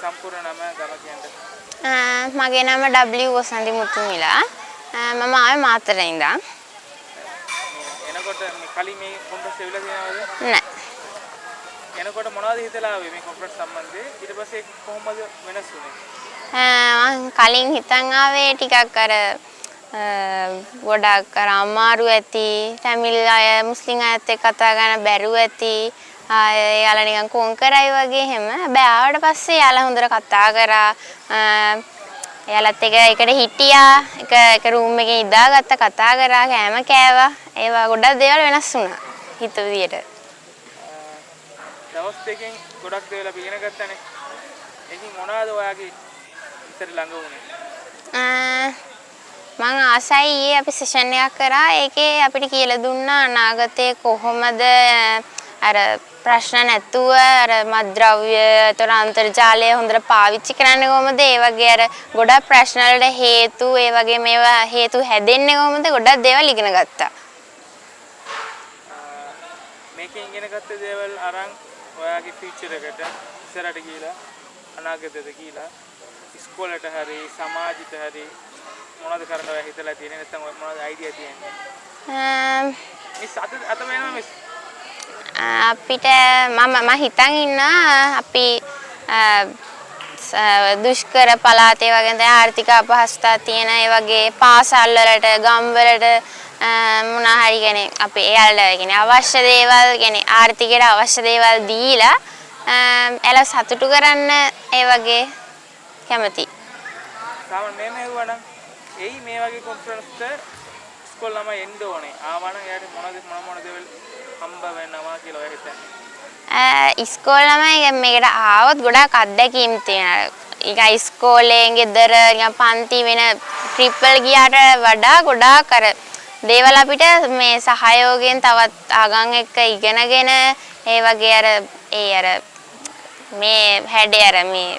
සම්පූර්ණ නම ගම කියන්නේ. මගේ නම W වසන්ති මුතුමිලා. මම ආවේ මාතරේ ඉඳන්. එනකොට මේ කලින් මේ කොන්ෆරන්ස් එවිලා තියෙනවද? නෑ. එනකොට මොනවද හිතලා ආවේ මේ කොන්ෆරන්ස් සම්බන්ධයෙන්? ඊට පස්සේ කොහොමද වෙනස් වුනේ? මම කලින් හිතන් ආවේ ටිකක් අර ගොඩක් අර අමාරු ඇති තමිල් අය මුස්ලිම් අයත් එක්ක කතා කරන්න බැරුව ඇති යාලා නිකන් කොන් කරයි වගේ හැම හැබැයි ආවට පස්සේ යාලා හොඳට කතා කරා යාලත් එකට හිටියා එක රූම් එකේ ඉඳාගත්ත කතා කරා කෑම කෑවා ඒවා ගොඩක් දේවල් වෙනස් වුණා හිත විදියට දවස් දෙකෙන් ගොඩක් දේවල් අපි ඉගෙන ගත්තානේ එකින් මොනවාද ඔයාගේ ඉතර ළඟ වුණේ මම ආසයි ඊයේ අපි සෙෂන් එකක් කරා ඒකේ අපිට කියලා දුන්නා අනාගතේ කොහොමද අර ප්‍රශ්න නැතුව අර මත්ද්‍රව්‍ය ඒතර අන්තර්ජාලය හොඳට පාවිච්චි කරන්නේ කොහොමද ඒ වගේ අර ගොඩක් ප්‍රශ්න වලට හේතු ඒ වගේ මේවා හේතු හැදෙන්නේ කොහොමද ගොඩක් දේවල් ඉගෙන ගත්තා මේකෙන් ඉගෙන ගත්ත දේවල් අරන් ඔයාගේ ෆියුචර් එකට ඉස්සරහට ගිහලා අනාගතයට ගිහලා ඉස්කෝලේට හරි සමාජයට හරි මොනවද කරන්න ඔයා හිතලා තියෙන්නේ නැත්නම් මොනවද අයිඩියා තියෙන්නේ මිස් අත වෙනවා මිස් අපිට මම හිතන් ඉන්නා අපි දුෂ්කර පළාතේ වගේ දැන් ආර්ථික අපහසුතා තියෙන ඒ වගේ පාසල් වලට ගම් වලට මොනවා හරි කියන්නේ අපේ එයාලට කියන්නේ අවශ්‍ය දේවල් කියන්නේ ආර්ථිකයට අවශ්‍ය දේවල් දීලා එයාලා සතුටු කරන්න ඒ වගේ කැමති සාමාන්‍ය මේ වුණා එයි මේ වගේ කොන්ෆරන්ස් එක ඉස්කෝල ළමයි එන්න ඕනේ. ආවනම් එයාට මොන දේවල් හම්බ වෙනවා කියලා ඔයා හිතන්නේ? ඉස්කෝල ළමයි මේකට ආවොත් ගොඩාක් අත්දැකීම් තියෙනවා. ඊග ඉස්කෝලේ ගෙදර නිකන් පන්ති වෙන ට්‍රිප් වල ගියාට වඩා ගොඩාක් අර දේවල් අපිට මේ සහයෝගයෙන් තවත් ආගම් එක්ක ඉගෙනගෙන ඒ වගේ අර මේ හැඩේ අර මේ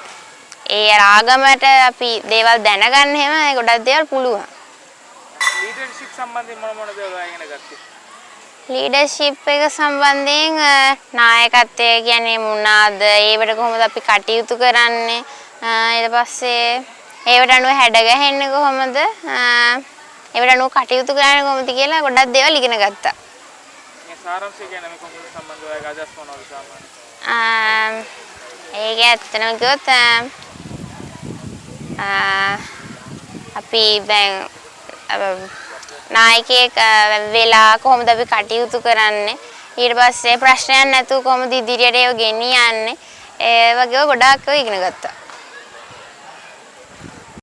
ඒ ආගමට අපි දේවල් දැනගන්න හැම ගොඩක් දේවල් පුළුවන්. ලීඩර්ෂිප් සම්බන්ධයෙන් මොන දේවල් ඉගෙන ගත්තේ? ලීඩර්ෂිප් එක සම්බන්ධයෙන් නායකත්වය කියන්නේ මොනවාද? ඒවට කොහොමද අපි කටයුතු කරන්නේ? ඊට පස්සේ ඒවට අනුව හැඩ ගැහෙන්නේ කොහොමද? ඒවට අනුව කටයුතු කරන්නේ කොහොමද කියලා ගොඩක් දේවල් ඉගෙන ගත්තා. මේ සාරාංශය කියන්නේ මේ කොහොමද සම්බන්ධව ඔයගේ අදහස් මොනවද සාමාන්‍යයෙන්? ඒක ඇත්තටම කිව්වොත් අපි දැන් නායකයෙක් වෙලා කොහොමද අපි කටයුතු කරන්නේ ඊට පස්සේ ප්‍රශ්නයක් නැතුව කොහොමද ඉදිරියට ඒව ගෙනියන්නේ ඒ වගේව ගොඩාක් ඉගෙන ගත්තා